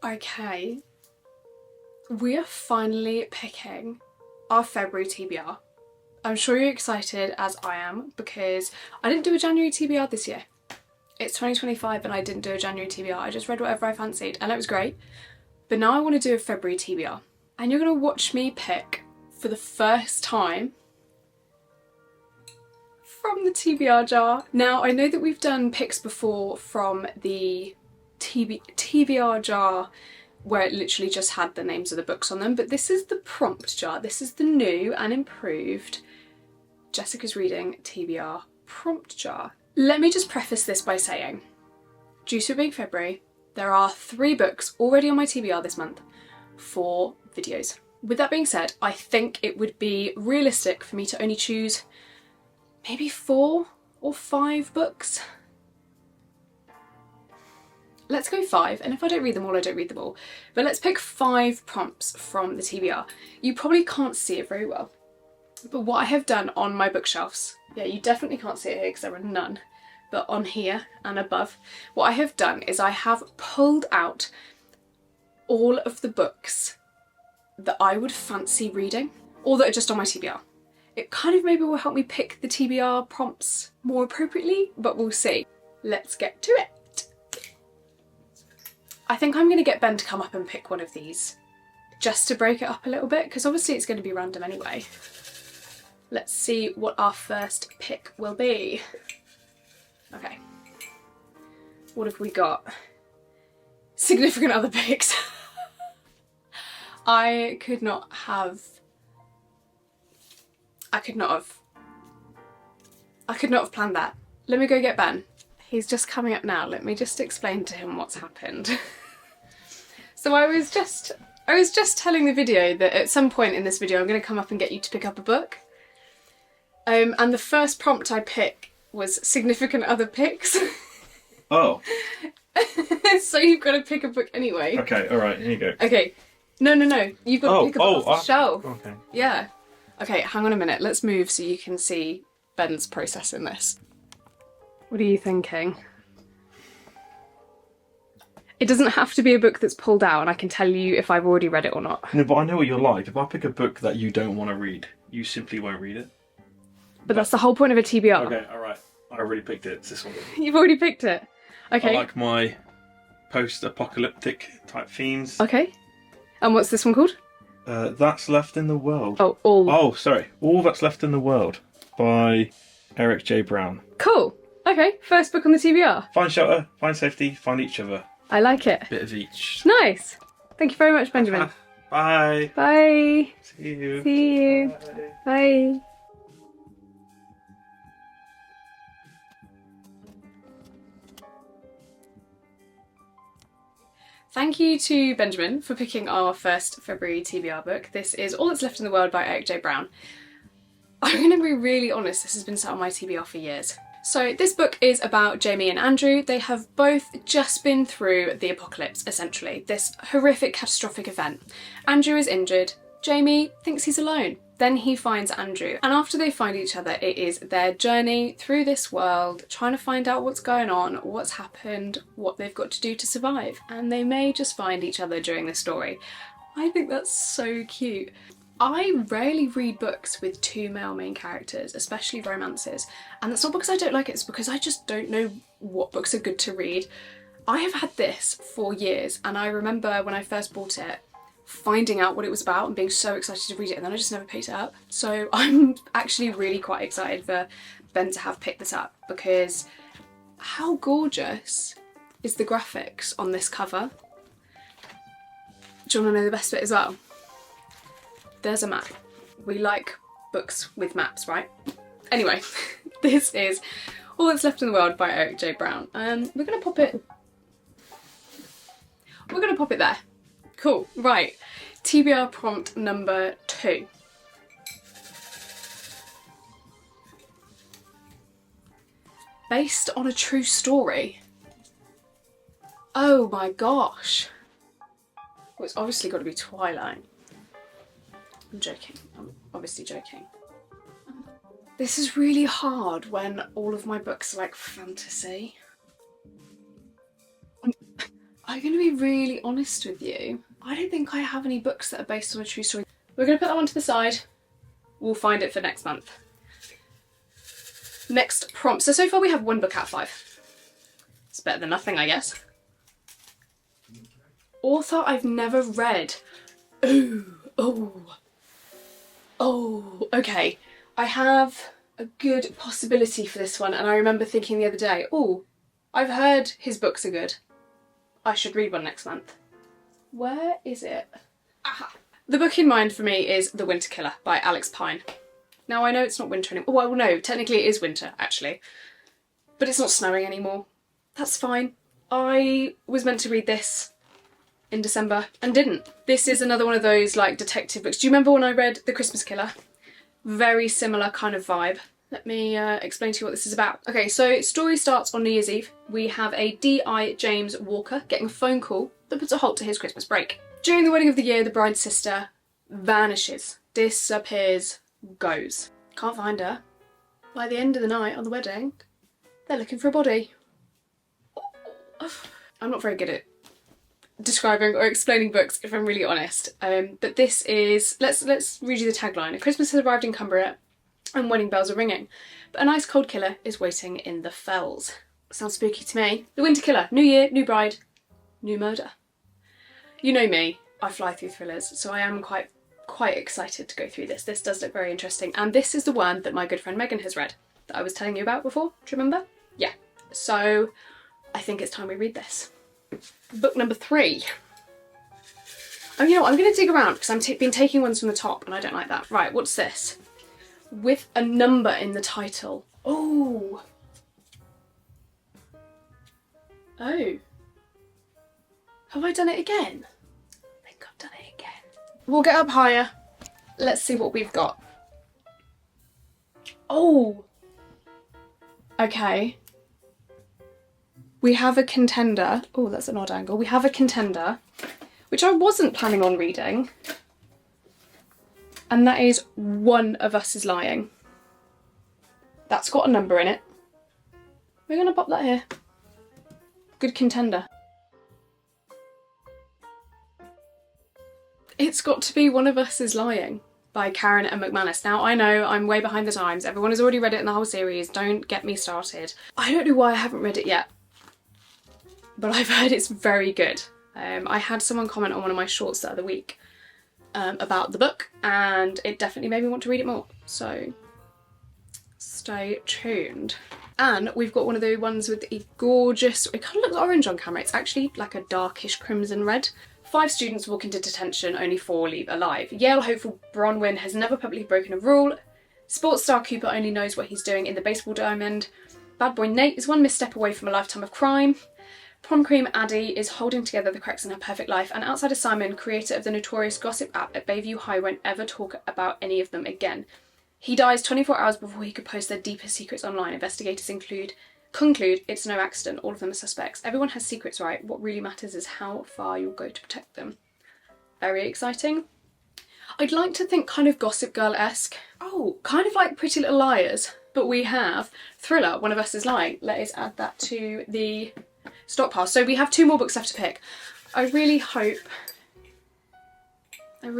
Okay, we are finally picking our February TBR. I'm sure you're excited as I am because I didn't do a January TBR this year. It's 2025 and I didn't do a January TBR. I just read whatever I fancied and it was great. But now I want to do a February TBR. And you're going to watch me pick for the first time from the TBR jar. Now I know that we've done picks before from the TBR jar where it literally just had the names of the books on them, but this is the prompt jar. This is the new and improved Jessica's Reading TBR prompt jar. Let me just preface this by saying, due to it being February, there are 3 books already on my TBR this month, 4 videos. With that being said, I think it would be realistic for me to only choose maybe 4 or 5 books. Let's go 5, and if I don't read them all, I don't read them all. But let's pick 5 prompts from the TBR. You probably can't see it very well, but what I have done on my bookshelves, yeah, you definitely can't see it here because there are none, but on here and above, what I have done is I have pulled out all of the books that I would fancy reading, or that are just on my TBR. It kind of maybe will help me pick the TBR prompts more appropriately, but we'll see. Let's get to it. I think I'm going to get Ben to come up and pick one of these, just to break it up a little bit, because obviously it's going to be random anyway. Let's see what our first pick will be. Okay. What have we got? Significant other picks. I could not have planned that. Let me go get Ben. He's just coming up now. Let me just explain to him what's happened. So I was just telling the video that at some point in this video I'm going to come up and get you to pick up a book. And the first prompt I pick was significant other picks. Oh. So you've got to pick a book anyway. Okay, alright, here you go. Okay. No. You've got to pick a book off the shelf. Okay. Yeah. Okay, hang on a minute. Let's move so you can see Ben's process in this. What are you thinking? It doesn't have to be a book that's pulled out and I can tell you if I've already read it or not. No, but I know what you're like. If I pick a book that you don't want to read, you simply won't read it. But that's the whole point of a TBR. Okay, alright. I already picked it. It's this one. You've already picked it? Okay. I like my post-apocalyptic type themes. Okay. And what's this one called? That's Left in the World. Oh, All. Oh, sorry. All That's Left in the World by Erik J. Cool. Okay, first book on the TBR. Find shelter, find safety, find each other. I like it. Bit of each. Nice. Thank you very much, Benjamin. Bye. Bye. See you. See you. Bye. Bye. Thank you to Benjamin for picking our first February TBR book. This is All That's Left in the World by Erik J. I'm going to be really honest, this has been sat on my TBR for years. So this book is about Jamie and Andrew. They have both just been through the apocalypse, essentially, this horrific, catastrophic event. Andrew is injured. Jamie thinks he's alone. Then he finds Andrew, and after they find each other, it is their journey through this world, trying to find out what's going on, what's happened, what they've got to do to survive. And they may just find each other during the story. I think that's so cute. I rarely read books with 2 male main characters, especially romances. And that's not because I don't like it, it's because I just don't know what books are good to read. I have had this for years, and I remember when I first bought it, finding out what it was about and being so excited to read it, and then I just never picked it up. So I'm actually really quite excited for Ben to have picked this up, because how gorgeous is the graphics on this cover? Do you want to know the best bit as well? There's a map. We like books with maps, right? Anyway, this is All That's Left in the World by Erik J. We're gonna pop it there. Cool, right. TBR prompt number 2. Based on a true story. Oh my gosh. Well, it's obviously got to be Twilight. I'm joking. I'm obviously joking. This is really hard when all of my books are like fantasy. I'm going to be really honest with you. I don't think I have any books that are based on a true story. We're going to put that one to the side. We'll find it for next month. Next prompt. So far we have 1 book out of 5. It's better than nothing, I guess. Author I've never read. Oh, okay. I have a good possibility for this one, and I remember thinking the other day, oh, I've heard his books are good. I should read one next month. Where is it? Aha. The book in mind for me is The Winter Killer by Alex Pine. Now I know it's not winter anymore. Well, no, technically it is winter, actually. But it's not snowing anymore. That's fine. I was meant to read this in December and didn't. This is another one of those like detective books. Do you remember when I read The Christmas Killer? Very similar kind of vibe. Let me explain to you what this is about. Okay, so story starts on New Year's Eve. We have a D.I. James Walker getting a phone call that puts a halt to his Christmas break. During the wedding of the year, the bride's sister vanishes, disappears, goes. Can't find her. By the end of the night on the wedding, they're looking for a body. I'm not very good at describing or explaining books, if I'm really honest. But this is, let's read you the tagline. Christmas has arrived in Cumbria and wedding bells are ringing, but a nice cold killer is waiting in the fells. Sounds spooky to me. The Winter Killer, new year, new bride, new murder. You know me, I fly through thrillers, so I am quite excited to go through this. This does look very interesting, and this is the one that my good friend Megan has read, that I was telling you about before, do you remember? Yeah, so I think it's time we read this. Book number 3. Oh, you know what, I'm going to dig around because I've been taking ones from the top and I don't like that. Right, what's this? With a number in the title. Oh. Oh. Have I done it again? I think I've done it again. We'll get up higher. Let's see what we've got. Oh. Okay. We have a contender. Oh, that's an odd angle. We have a contender, which I wasn't planning on reading. And that is One of Us is Lying. That's got a number in it. We're going to pop that here. Good contender. It's got to be One of Us is Lying by Karen and McManus. Now, I know I'm way behind the times. Everyone has already read it in the whole series. Don't get me started. I don't know why I haven't read it yet, but I've heard it's very good. I had someone comment on one of my shorts the other week about the book, and it definitely made me want to read it more. So stay tuned. And we've got one of the ones with a gorgeous, it kind of looks orange on camera. It's actually like a darkish crimson red. 5 students walk into detention, only 4 leave alive. Yale hopeful Bronwyn has never publicly broken a rule. Sports star Cooper only knows what he's doing in the baseball diamond. Bad boy Nate is one misstep away from a lifetime of crime. Prom Cream Addie is holding together the cracks in her perfect life, and outsider Simon, creator of the notorious gossip app at Bayview High, won't ever talk about any of them again. He dies 24 hours before he could post their deepest secrets online. Investigators conclude it's no accident, all of them are suspects. Everyone has secrets, right? What really matters is how far you'll go to protect them. Very exciting. I'd like to think kind of Gossip Girl-esque. Oh, kind of like Pretty Little Liars, but we have thriller, One of Us is Lying. Let us add that to the stockpile. So we have 2 more books left to pick. I really hope I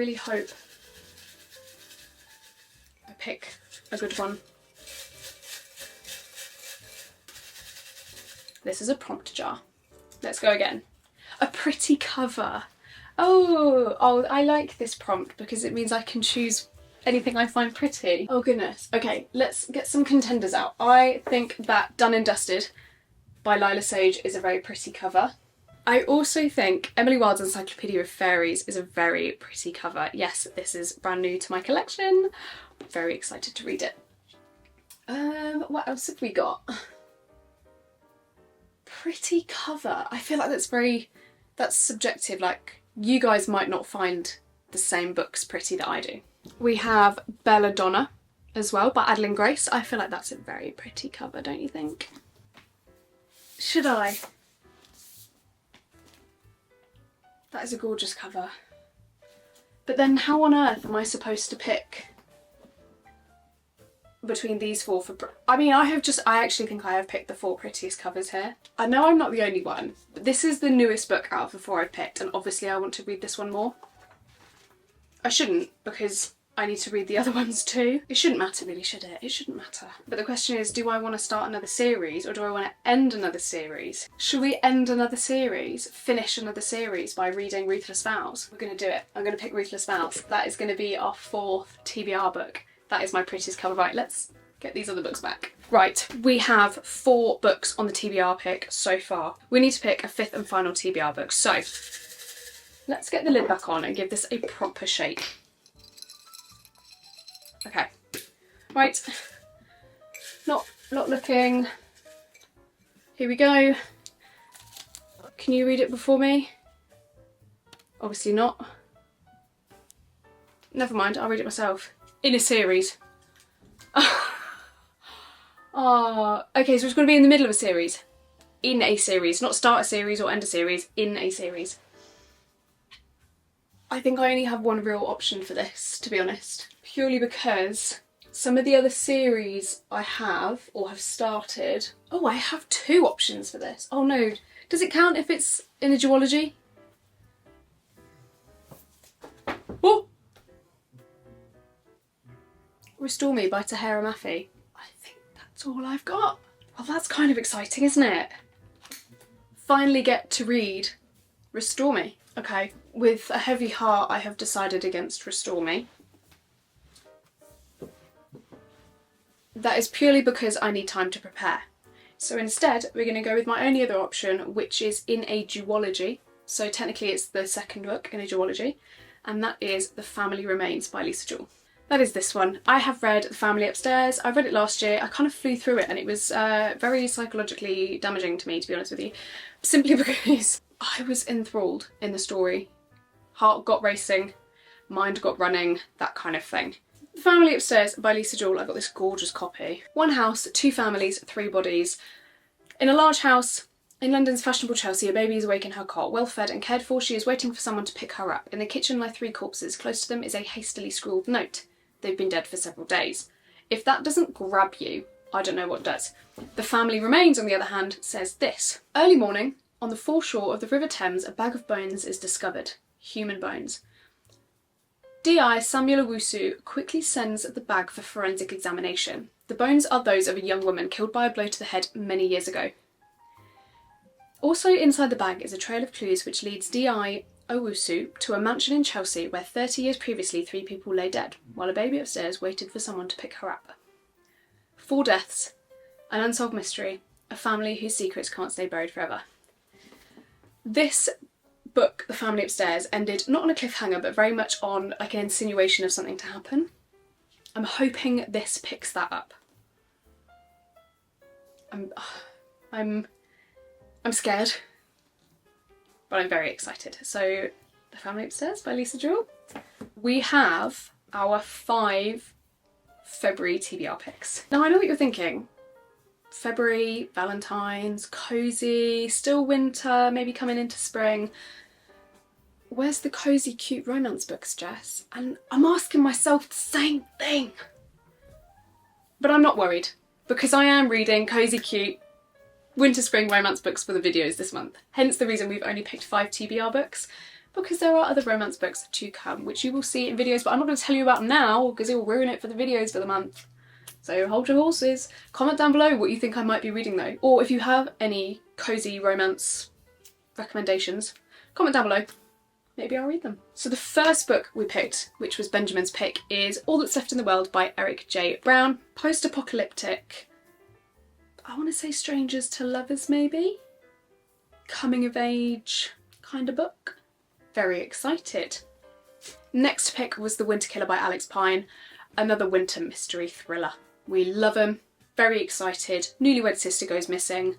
pick a good one. This is a prompt jar. Let's go again. A pretty cover. Oh, I like this prompt because it means I can choose anything I find pretty. Oh goodness. Okay, let's get some contenders out. I think that Done and Dusted by Lila Sage is a very pretty cover. I also think Emily Wilde's Encyclopedia of Fairies is a very pretty cover. Yes, this is brand new to my collection. I'm very excited to read it. What else have we got? Pretty cover. I feel like that's subjective. Like, you guys might not find the same books pretty that I do. We have Belladonna as well by Adeline Grace. I feel like that's a very pretty cover, don't you think? Should I? That is a gorgeous cover. But then how on earth am I supposed to pick between these four for... I actually think I have picked the 4 prettiest covers here. I know I'm not the only one, but this is the newest book out of the 4 I've picked, and obviously I want to read this one more. I shouldn't, because I need to read the other ones too. It shouldn't matter really, should it? It shouldn't matter. But the question is, do I want to start another series, or do I want to end another series? Should we end another series, finish another series by reading Ruthless Vows? We're going to do it. I'm going to pick Ruthless Vows. That is going to be our 4th TBR book. That is my prettiest cover. Right, let's get these other books back. Right, we have 4 books on the TBR pick so far. We need to pick a 5th and final TBR book. So let's get the lid back on and give this a proper shake. Okay, right, not looking. Here we go. Can you read it before me? Obviously not. Never mind, I'll read it myself. In a series. Oh, okay, so it's going to be in the middle of a series. In a series, not start a series or end a series, in a series. I think I only have one real option for this, to be honest. Purely because some of the other series I have, or have started... Oh, I have 2 options for this. Oh no, does it count if it's in a duology? Oh! Restore Me by Tahira Mafi. I think that's all I've got. Well, that's kind of exciting, isn't it? Finally get to read Restore Me. Okay, with a heavy heart I have decided against Restore Me. That is purely because I need time to prepare. So instead we're going to go with my only other option, which is in a duology. So technically it's the 2nd book in a duology, and that is The Family Remains by Lisa Jewell. That is this one. I have read The Family Upstairs. I read it last year. I kind of flew through it and it was very psychologically damaging to me, to be honest with you. Simply because I was enthralled in the story. Heart got racing, mind got running, that kind of thing. The Family Upstairs by Lisa Jewell. I've got this gorgeous copy. 1 house, 2 families, 3 bodies. In a large house in London's fashionable Chelsea, a baby is awake in her cot. Well fed and cared for, she is waiting for someone to pick her up. In the kitchen lie 3 corpses. Close to them is a hastily scrawled note. They've been dead for several days. If that doesn't grab you, I don't know what does. The Family Remains, on the other hand, says this. Early morning, on the foreshore of the River Thames, a bag of bones is discovered. Human bones. DI Samuel Owusu quickly sends the bag for forensic examination. The bones are those of a young woman killed by a blow to the head many years ago. Also inside the bag is a trail of clues which leads DI Owusu to a mansion in Chelsea where 30 years previously 3 people lay dead, while a baby upstairs waited for someone to pick her up. 4 deaths, an unsolved mystery, a family whose secrets can't stay buried forever. This book, The Family Upstairs, ended not on a cliffhanger but very much on like an insinuation of something to happen. I'm hoping this picks that up. I'm scared, but I'm very excited. So, The Family Upstairs by Lisa Jewell. We have our 5 February TBR picks. Now I know what you're thinking. February, Valentine's, cosy, still winter, maybe coming into spring. Where's the cosy, cute romance books, Jess? And I'm asking myself the same thing. But I'm not worried, because I am reading cosy, cute, winter, spring romance books for the videos this month. Hence the reason we've only picked 5 TBR books, because there are other romance books to come, which you will see in videos, but I'm not going to tell you about now, because it will ruin it for the videos for the month. So hold your horses. Comment down below what you think I might be reading though, or if you have any cosy romance recommendations, comment down below. Maybe I'll read them. So the first book we picked, which was Benjamin's pick, is All That's Left in the World by Erik J. Brown. Post-apocalyptic, I want to say strangers to lovers maybe? Coming of age kind of book. Very excited. Next pick was The Winter Killer by Alex Pine, another winter mystery thriller. We love them. Very excited. Newlywed sister goes missing.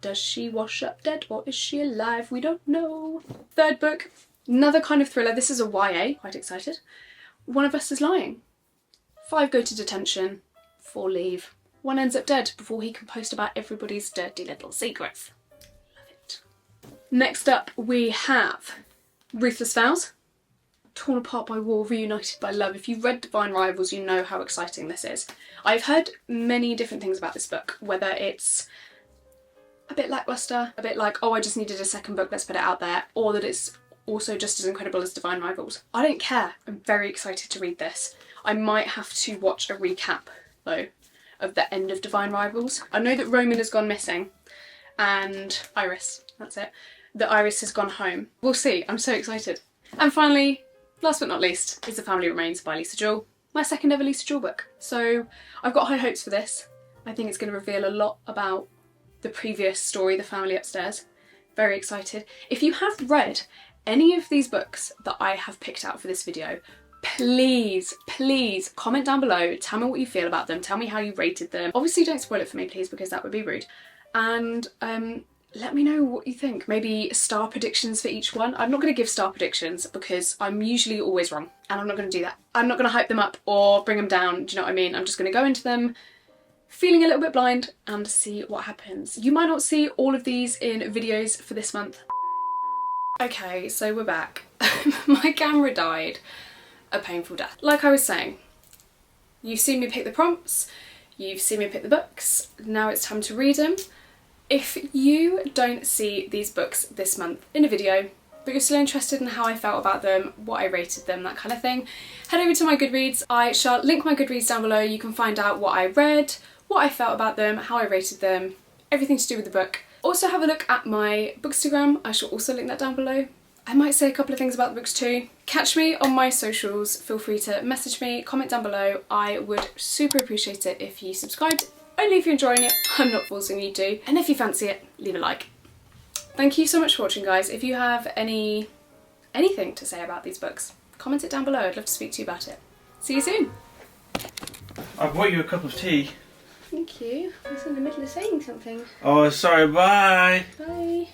Does she wash up dead or is she alive? We don't know. Third book, another kind of thriller. This is a YA. Quite excited. One of Us is Lying. 5 go to detention, 4 leave. 1 ends up dead before he can post about everybody's dirty little secrets. Love it. Next up we have Ruthless Vows torn apart by war, reunited by love. If you've read Divine Rivals, you know how exciting this is. I've heard many different things about this book, whether it's a bit lackluster, a bit like, oh, I just needed a second book, let's put it out there, or that it's also just as incredible as Divine Rivals. I don't care. I'm very excited to read this. I might have to watch a recap, though, of the end of Divine Rivals. I know that Roman has gone missing, and Iris, that's it. That Iris has gone home. We'll see. I'm so excited. And finally, last but not least, is The Family Remains by Lisa Jewell, my second ever Lisa Jewell book. So I've got high hopes for this. I think it's going to reveal a lot about the previous story, The Family Upstairs. Very excited. If you have read any of these books that I have picked out for this video, please, please comment down below, tell me what you feel about them, tell me how you rated them. Obviously don't spoil it for me, please, because that would be rude. And let me know what you think. Maybe star predictions for each one. I'm not going to give star predictions because I'm usually always wrong, and I'm not going to do that. I'm not going to hype them up or bring them down, do you know what I mean? I'm just going to go into them feeling a little bit blind and see what happens. You might not see all of these in videos for this month. Okay, so we're back. My camera died a painful death. Like I was saying, you've seen me pick the prompts, you've seen me pick the books, now it's time to read them. If you don't see these books this month in a video, but you're still interested in how I felt about them, what I rated them, that kind of thing, head over to my Goodreads. I shall link my Goodreads down below. You can find out what I read, what I felt about them, how I rated them, everything to do with the book. Also have a look at my Bookstagram. I shall also link that down below. I might say a couple of things about the books too. Catch me on my socials. Feel free to message me, comment down below. I would super appreciate it if you subscribed. Only if you're enjoying it. I'm not forcing you to. And if you fancy it, leave a like. Thank you so much for watching, guys. If you have anything to say about these books, comment it down below. I'd love to speak to you about it. See you soon. I brought you a cup of tea. Thank you. I was in the middle of saying something. Oh, sorry, bye. Bye.